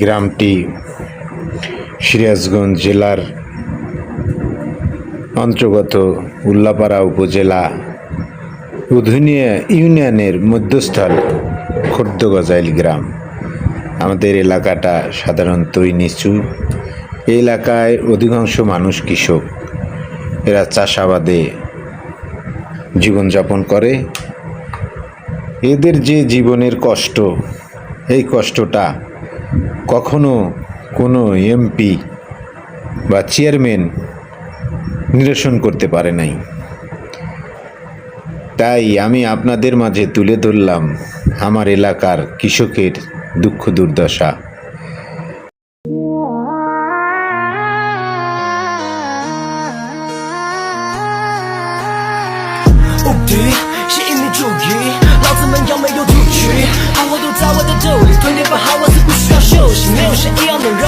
গ্রামটি সিরাজগঞ্জ জেলার অন্তর্গত উল্লাপাড়া উপজেলা উধুনিয়া ইউনিয়নের মধ্যস্থল খোর্দ গজাইল গ্রাম। আমাদের এলাকাটা সাধারণতই নিচু। এই এলাকায় অধিকাংশ মানুষ কৃষক। এরা চাষাবাদে জীবনযাপন করে। এদের যে জীবনের কষ্ট, এই কষ্টটা কখনো কোনো এমপি বা চেয়ারম্যান নিরসন করতে পারে নাই। তাই আমি আপনাদের মাঝে তুলে ধরলাম আমার এলাকার কৃষকের দুঃখ দুর্দশা।是一名主义，老子们要没有赌局，好货都在我的兜里，对你不好我自不需要休息，没有谁一样的肉，